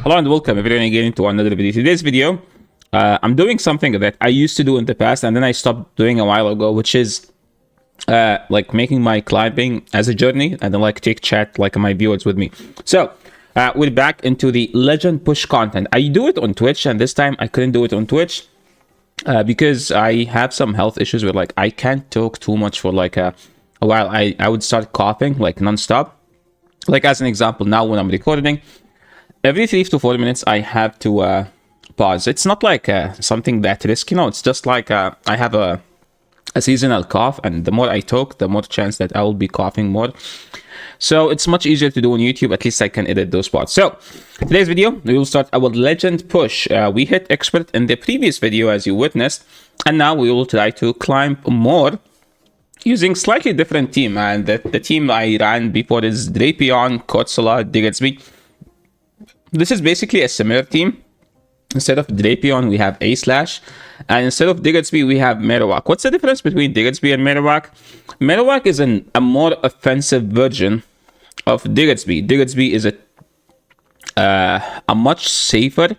Hello and welcome everyone again to another video. Today's video, I'm doing something that I used to do in the past and then I stopped doing a while ago, which is like making my climbing as a journey and then like take chat like my viewers with me. So we're back into the legend push content. I do it on Twitch, and this time I couldn't do it on Twitch because I have some health issues where like I can't talk too much for like a while. I would start coughing like nonstop. Like as an example, now when I'm recording, every 3 to 4 minutes I have to pause. It's not like something that risky. No, it's just like I have a seasonal cough, and the more I talk, the more chance that I will be coughing more. So it's much easier to do on YouTube. At least I can edit those parts. So today's video, we will start our legend push. We hit expert in the previous video, as you witnessed, and now we will try to climb more using slightly different team. And the team I ran before is Drapion, Kotsala, Diggersby. This is basically a similar team. Instead of Drapion, we have A/, and instead of Diggersby, we have Marowak. What's the difference between Diggersby and Marowak? Marowak is a more offensive version of Diggersby. Diggersby is a much safer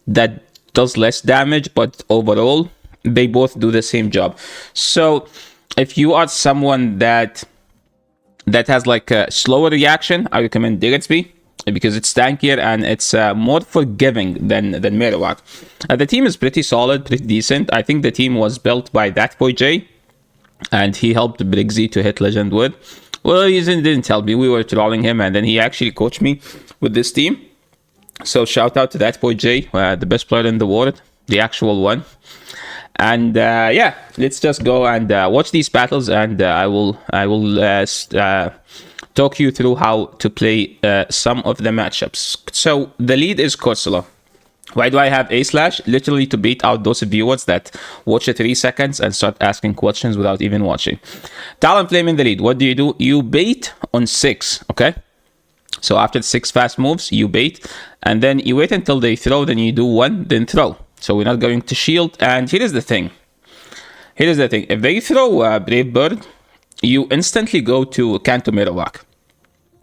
that does less damage, but overall, they both do the same job. So if you are someone that has like a slower reaction, I recommend Diggersby, because it's tankier and it's more forgiving than Marowak. The team is pretty solid, pretty decent. I think the team was built by that boy Jay, and he helped Briggsy to hit legend with. Well, he didn't help me. We were trolling him, and then he actually coached me with this team. So shout out to that boy Jay, the best player in the world, the actual one. And yeah, let's just go and watch these battles, and I will talk you through how to play some of the matchups. So the lead is Kotsala. Why do I have A/? Literally to beat out those viewers that watch it 3 seconds and start asking questions without even watching. Talonflame in the lead. What do? You bait on 6, okay? So after 6 fast moves, you bait, and then you wait until they throw, then you do 1, then throw. So we're not going to shield, and here is the thing. If they throw Brave Bird, you instantly go to Kanto Marowak.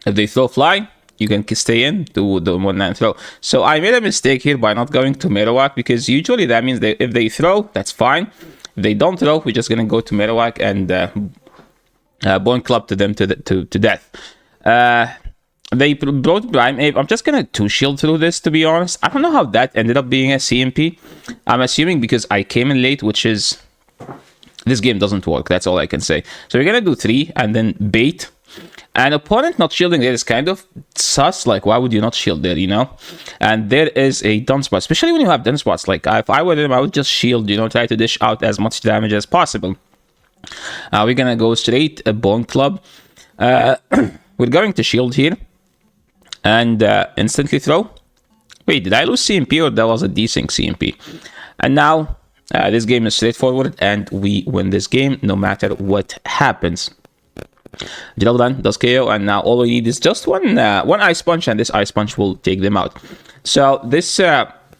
If they throw Fly, you can stay in to the 1-9 throw. So I made a mistake here by not going to Marowak, because usually that means that if they throw, that's fine. If they don't throw, we're just going to go to Marowak and Bone Club to them to death. They brought Prime Ape. I'm just going to 2-shield through this, to be honest. I don't know how that ended up being a CMP. I'm assuming because I came in late, which is... This game doesn't work. That's all I can say. So we're going to do 3 and then bait. An opponent not shielding there is kind of sus. Like, why would you not shield there, you know? And there is a done spot, especially when you have done spots. Like, if I were them, I would just shield, you know, try to dish out as much damage as possible. We're going to go straight a Bone Club. We're going to shield here and instantly throw. Wait, did I lose CMP, or that was a desync CMP? And now this game is straightforward, and we win this game no matter what happens. Drill does KO, and now all we need is just one Ice Punch, and this Ice Punch will take them out. So this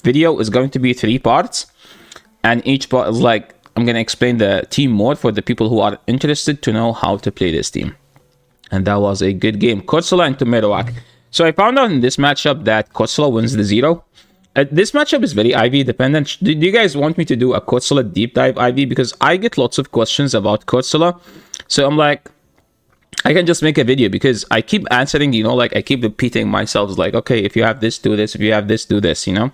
video is going to be 3 parts, and each part is like, I'm going to explain the team more for the people who are interested to know how to play this team. And that was a good game. Kotsala into Marowak. So I found out in this matchup that Kotsala wins the 0. This matchup is very IV dependent. Do you guys want me to do a Kotsala deep dive IV? Because I get lots of questions about Kotsala. So I'm like, I can just make a video, because I keep answering, you know, like I keep repeating myself, like, okay, if you have this, do this. If you have this, do this, you know.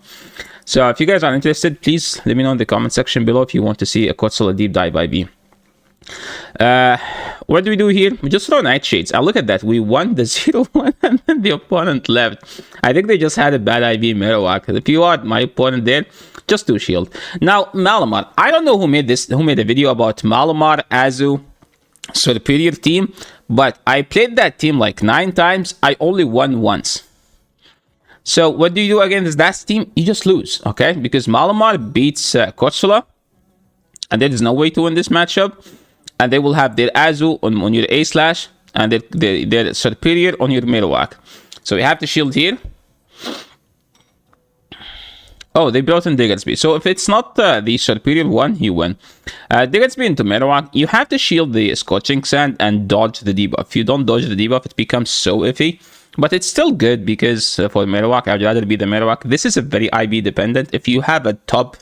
So if you guys are interested, please let me know in the comment section below if you want to see a Kotsala deep dive IV. What do we do here? We just throw Nightshades. Look at that. We won the 0-1 and then the opponent left. I think they just had a bad IV Marowak. If you are my opponent there, just do shield. Now, Malamar. I don't know who made a video about Malamar, Azu, superior team, but I played that team like 9 times. I only won once. So what do you do against that team? You just lose, okay? Because Malamar beats Kotsala, and there is no way to win this matchup. And they will have their Azu on your A/, and their superior on your Marowak. So we have to shield here. Oh, they brought in Diggersby. So if it's not the superior one, you win. Diggersby into Marowak, you have to shield the Scorching Sand and dodge the debuff. If you don't dodge the debuff, it becomes so iffy. But it's still good because for Marowak, I'd rather be the Marowak. This is a very IB dependent. If you have a top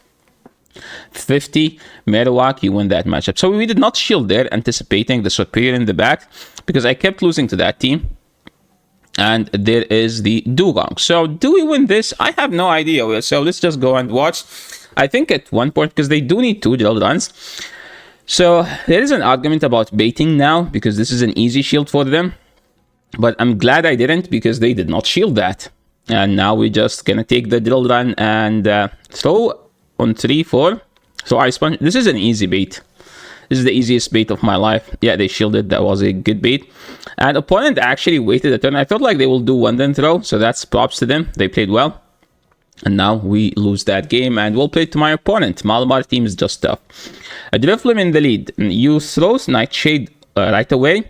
50 Marowak, you win that matchup. So we did not shield there, anticipating the superior in the back, because I kept losing to that team. And there is the Dugong. So do we win this? I have no idea. So let's just go and watch. I think at one point, because they do need 2 drill runs. So there is an argument about baiting now, because this is an easy shield for them. But I'm glad I didn't, because they did not shield that. And now we're just gonna take the drill run and throw on 3-4. So I sponge. This is an easy bait. This is the easiest bait of my life. Yeah, they shielded. That was a good bait. And opponent actually waited a turn. I felt like they will do one then throw. So that's props to them. They played well. And now we lose that game. And we'll play to my opponent. Malamar team is just tough. A Drifloon in the lead. You throw Nightshade right away.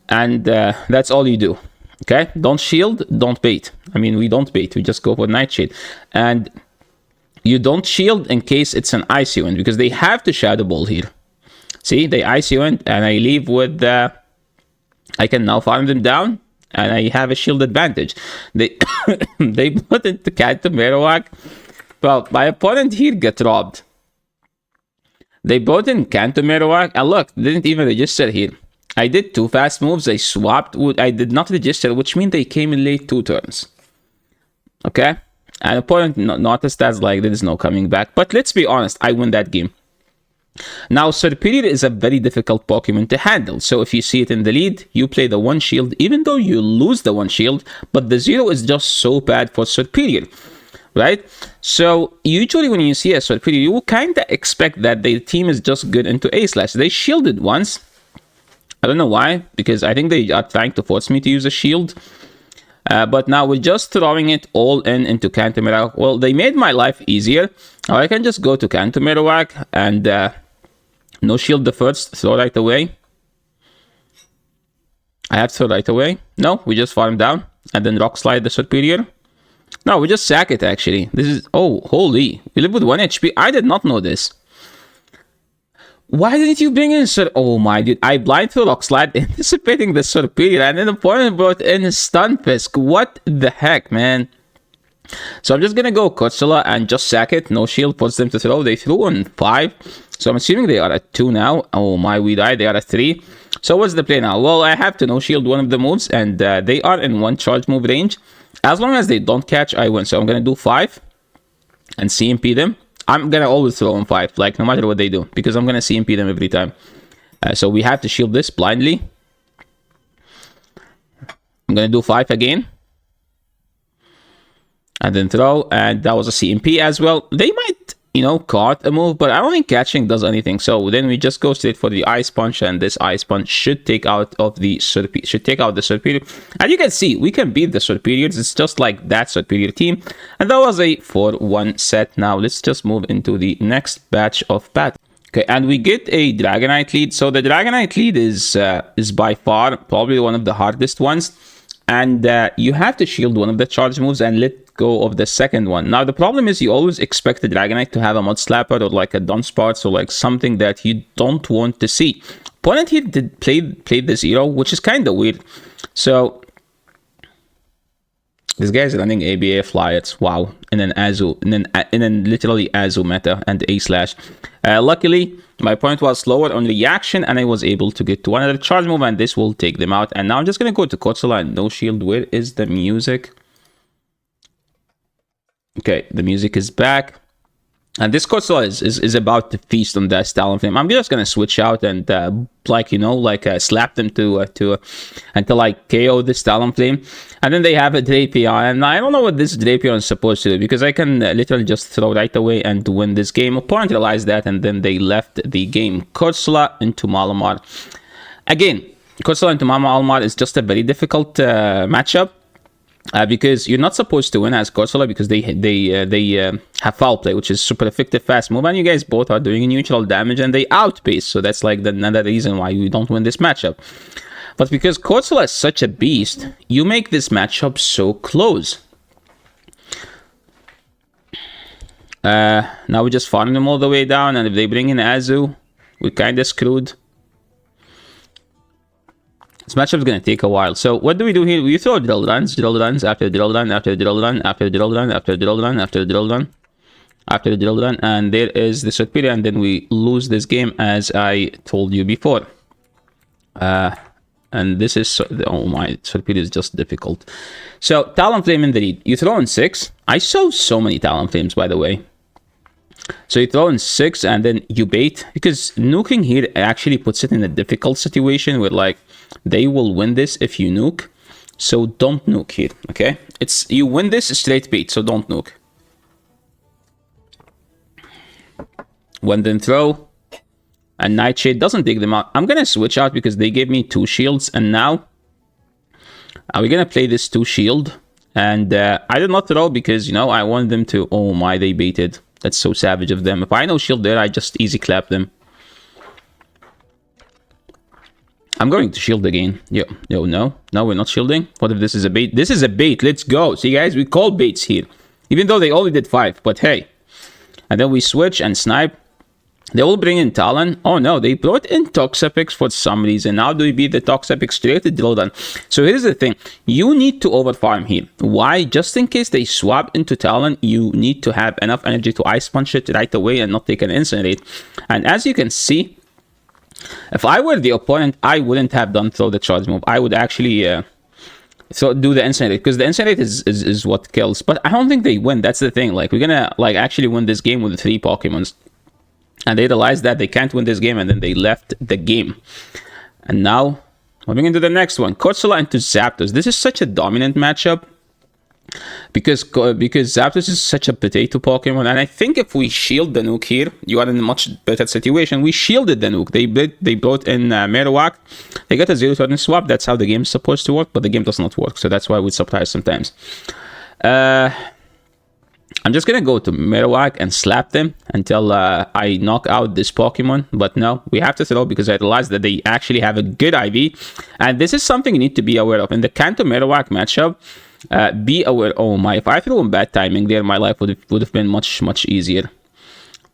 And that's all you do. Okay? Don't shield. Don't bait. I mean, we don't bait. We just go for Nightshade. And you don't shield in case it's an Icy Wind. Because they have to Shadow Ball here. See, they Icy Wind, and I leave with, I can now farm them down, and I have a shield advantage. They they put into Canto Marowak. Well, my opponent here got robbed. They brought in Canto Marowak, and look, didn't even register here. I did 2 fast moves, I swapped, I did not register, which means they came in late 2 turns. Okay? And opponent noticed that's like, there is no coming back. But let's be honest, I win that game. Now, Serperior is a very difficult Pokemon to handle. So if you see it in the lead, you play the 1 shield, even though you lose the 1 shield, but the 0 is just so bad for Serperior, right? So usually when you see a Serperior, you will kind of expect that the team is just good into A-Slash. They shielded once. I don't know why, because I think they are trying to force me to use a shield. But now we're just throwing it all into Canto Marowak. Well, they made my life easier. Or I can just go to Canto Marowak and no shield the first, throw right away. I have to throw right away. No, we just farm down and then Rock Slide the Superior. No, we just sack it actually. This is, oh, holy. We live with 1 HP. I did not know this. Why didn't you bring in Sir? Oh my dude, I blind through Rock Slide anticipating the Superior, and then the opponent brought in his Stunfisk. What the heck, man? So I'm just gonna go Corsola and just sack it. No shield, puts them to throw. They threw on 5. So I'm assuming they are at 2 now. Oh my, we died. They are at 3. So what's the play now? Well, I have to no shield one of the moves, and they are in 1 charge move range. As long as they don't catch, I win. So I'm gonna do 5 and CMP them. I'm gonna always throw on 5, like no matter what they do, because I'm gonna CMP them every time. So we have to shield this blindly. I'm gonna do 5 again. And then throw, and that was a CMP as well. They might, you know, caught a move, but I don't think catching does anything. So then we just go straight for the Ice Punch, and this Ice Punch should take out the Superior. And you can see, we can beat the Superiors. It's just like that Superior team. And that was a 4-1 set. Now let's just move into the next batch of battles. Okay, and we get a Dragonite lead. So the Dragonite lead is by far probably one of the hardest ones. And you have to shield one of the charge moves and let go of the second one. Now, the problem is you always expect the Dragonite to have a Mud Slapper or like a Dunsparce or like something that you don't want to see. Opponent here did played the 0, which is kind of weird. So, this guy is running ABA Flyers. Wow. And then Azu. And then literally Azu meta and A-Slash. Luckily, my point was slower on reaction, and I was able to get to another charge move, and this will take them out. And now I'm just going to go to Corsola and no shield. Where is the music? Okay, the music is back. And this Corsola is about to feast on that Talonflame. I'm just gonna switch out and slap them to until I KO this Talonflame. And then they have a Drapion, and I don't know what this Drapion is supposed to do, because I can literally just throw right away and win this game. Opponent realized that, and then they left the game. Corsola into Malamar. Again, Corsola into Malamar is just a very difficult matchup. Because you're not supposed to win as Corsola, because they have foul play, which is super effective fast move, and you guys both are doing neutral damage and they outpace, so that's like another reason why you don't win this matchup. But because Corsola is such a beast, you make this matchup so close. Now we just farm them all the way down, and if they bring in Azu, we're kind of screwed. This matchup is going to take a while. So what do we do here? We throw drill runs after drill run, after drill run, after drill run, after drill run, after drill run, after the drill run, and there is the Serperior, and then we lose this game as I told you before. And this is, oh my, Serperior is just difficult. So Talonflame in the lead. You throw in 6. I saw so many Talonflames, by the way. So you throw in 6 and then you bait, because nuking here actually puts it in a difficult situation where like they will win this if you nuke. So don't nuke here, okay? It's, you win this straight bait, so don't nuke. One then throw, and Nightshade doesn't take them out. I'm gonna switch out because they gave me 2 shields, and now we're gonna play this 2 shield. And I did not throw because, you know, I want them to, oh my, they baited. That's so savage of them. If I know shield there, I just easy clap them. I'm going to shield again. Yo, no, we're not shielding. What if this is a bait? This is a bait. Let's go. See, guys, we call baits here, even though they only did 5. But hey, and then we switch and snipe. They will bring in Talon. Oh no, they brought in Toxapex for some reason. How do we beat the Toxapex straight to drill down? So here's the thing. You need to overfarm here. Why? Just in case they swap into Talon, you need to have enough energy to Ice Punch it right away and not take an Incinerate. And as you can see, if I were the opponent, I wouldn't have done throw the charge move. I would actually do the Incinerate, because the Incinerate is what kills. But I don't think they win. That's the thing. Like, we're gonna like actually win this game with 3 Pokemons. And they realized that they can't win this game, and then they left the game. And now, moving into the next one. Corsola into Zapdos. This is such a dominant matchup. Because Zapdos is such a potato Pokemon. And I think if we shield the nuke here, you are in a much better situation. We shielded the nuke. They brought in Marowak. They got a 0-turn swap. That's how the game is supposed to work. But the game does not work. So that's why we surprise sometimes. I'm just gonna go to Marowak and slap them until I knock out this Pokemon. But no, we have to throw because I realized that they actually have a good IV. And this is something you need to be aware of. In the Kanto Marowak matchup, be aware. Oh my, if I threw in bad timing there, my life would have been much easier.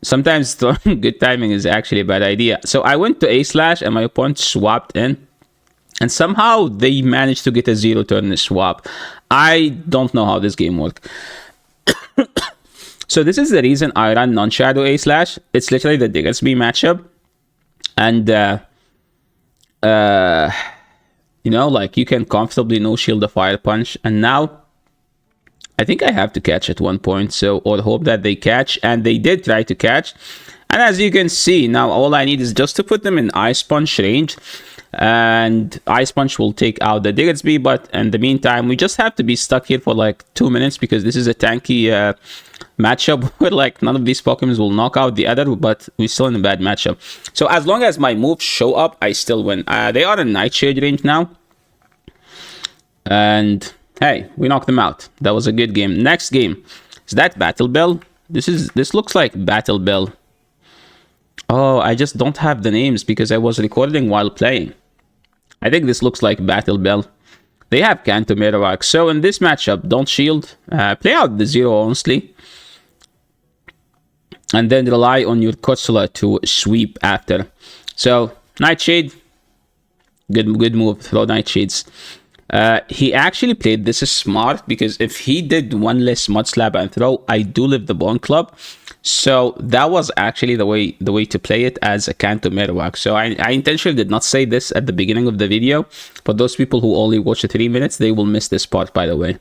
Sometimes throwing good timing is actually a bad idea. So I went to A-Slash and my opponent swapped in. And somehow they managed to get a 0-turn swap. I don't know how this game worked. So this is the reason I run non-shadow A-Slash. It's literally the Diggersby matchup. And, you know, like, you can comfortably no-shield the Fire Punch. And now, I think I have to catch at one point. So, or hope that they catch. And they did try to catch. And as you can see, now all I need is just to put them in Ice Punch range. And Ice Punch will take out the Diggersby, but in the meantime, we just have to be stuck here for like 2 minutes because this is a tanky matchup where like none of these Pokemons will knock out the other, but we're still in a bad matchup. So as long as my moves show up, I still win. They are in Nightshade range now. And hey, we knocked them out. That was a good game. Next game. Is that Battle Bell? This looks like Battle Bell. Oh, I just don't have the names because I was recording while playing. I think this looks like Battle Bell. They have Kanto Marowak. So in this matchup, don't shield. Play out the 0 honestly. And then rely on your Corsola to sweep after. So, Nightshade. Good move. Throw Nightshades. He actually played this is smart because if he did one less Mud Slap and throw, I do live the Bone Club. So that was actually the way to play it as a Kanto Marowak. So I intentionally did not say this at the beginning of the video, but those people who only watch the 3 minutes, they will miss this part, by the way.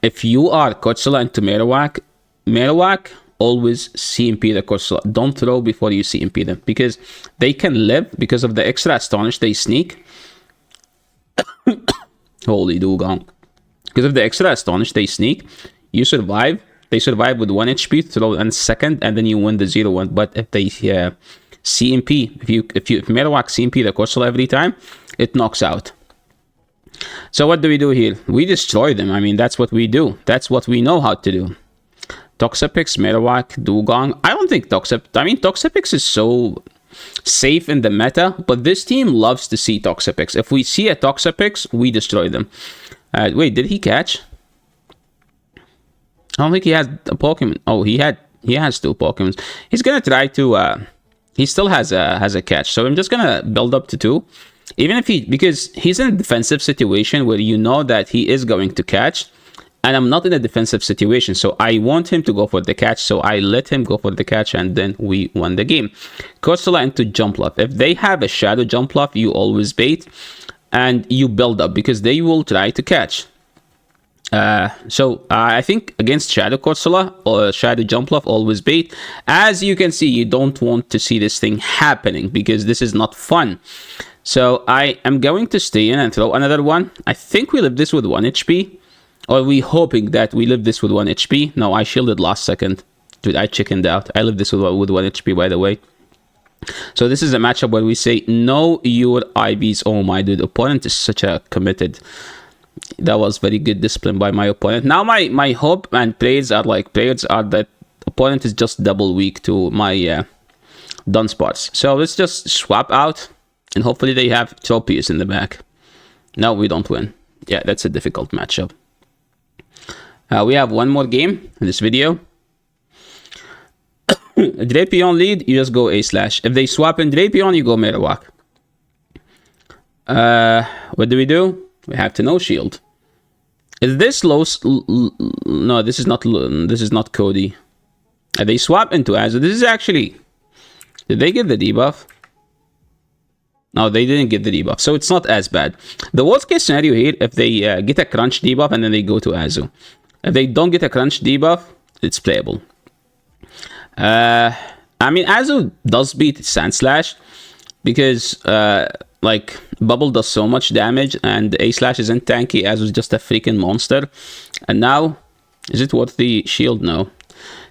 If you are Corsola into Marowak, always CMP the Corsola. Don't throw before you CMP them because they can live because of the extra Astonish they sneak. Holy dugong. Because of the extra Astonish they sneak, you survive. They survive with 1 HP, throw in second, and then you win the 0-1. But if they CMP, if Marowak CMP the Corsola every time, it knocks out. So what do we do here? We destroy them. I mean, that's what we do. That's what we know how to do. Toxapex, Marowak, Dugong. I don't think Toxapex is so safe in the meta, but this team loves to see Toxapex. If we see a Toxapex, we destroy them. Wait, did he catch? I don't think he has a Pokemon. Oh, he has 2 Pokemons. He's gonna try to he still has a catch. So I'm just gonna build up to 2. Even if because he's in a defensive situation where you know that he is going to catch, and I'm not in a defensive situation, so I want him to go for the catch, so I let him go for the catch, and then we won the game. Corsola into jump bluff. If they have a shadow jump bluff, you always bait, and you build up, because they will try to catch. So I think against Shadow Corsola or Shadow jump bluff, always bait. As you can see, you don't want to see this thing happening, because this is not fun. So I am going to stay in and throw another one. I think we live this with 1 HP. Or we hoping that we live this with 1 HP. No, I shielded last second. Dude, I chickened out. I live this with 1 HP, by the way. So this is a matchup where we say, know your IVs. Oh my dude, opponent is such a committed. That was very good discipline by my opponent. Now my hope and prayers are that opponent is just double weak to my done spots. So let's just swap out, and hopefully they have Tropius in the back. No, we don't win. Yeah, that's a difficult matchup. We have one more game in this video. Drapion lead, you just go A/. If they swap in Drapion, you go Marowak. What do? We have to no shield. Is this low? No, this is not. This is not Cody. They swap into Azu. This is actually. Did they get the debuff? No, they didn't get the debuff, so it's not as bad. The worst case scenario here, if they get a crunch debuff and then they go to Azu. If they don't get a crunch debuff, it's playable. I mean, Azu does beat Sand Slash because like Bubble does so much damage and A/ isn't tanky. Azu's just a freaking monster. And now, is it worth the shield? No.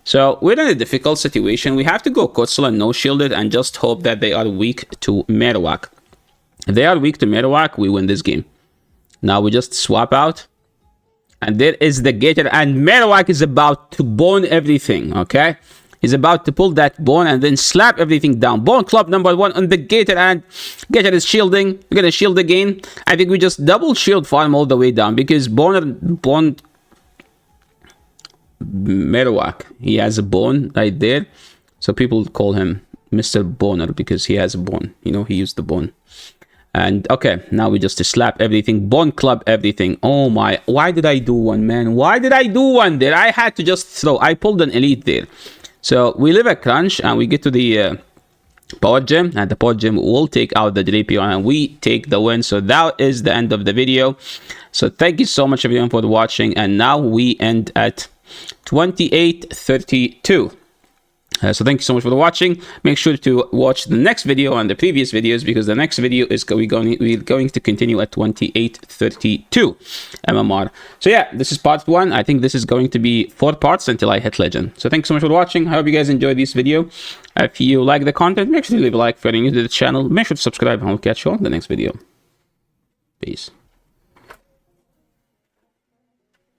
So we're in a difficult situation. We have to go Corsola no shielded and just hope that they are weak to Marowak. If they are weak to Marowak, we win this game. Now we just swap out. And there is the Gator, and Marowak is about to bone everything, okay? He's about to pull that bone and then slap everything down. Bone club number 1 on the Gator, and Gator is shielding. We're gonna shield again. I think we just double shield farm all the way down, because Bone Marowak, he has a bone right there. So people call him Mr. Boner because he has a bone. You know, he used the bone. And okay, now we just slap everything, bone club everything. Oh my, why did I do one, man? Why did I do one there? I had to just throw. I pulled an elite there. So we live a crunch and we get to the power gem, and the power gem will take out the Drapion and we take the win. So that is the end of the video. So thank you so much everyone for watching, and now we end at 28-32. So thank you so much for watching. Make sure to watch the next video and the previous videos, because the next video is we're going to continue at 28-32 MMR. So yeah, this is part 1. I think this is going to be 4 parts until I hit legend. So thanks so much for watching. I hope you guys enjoyed this video. If you like the content, make sure to leave a like. If you're new to the channel, make sure to subscribe, and I'll catch you on the next video. Peace.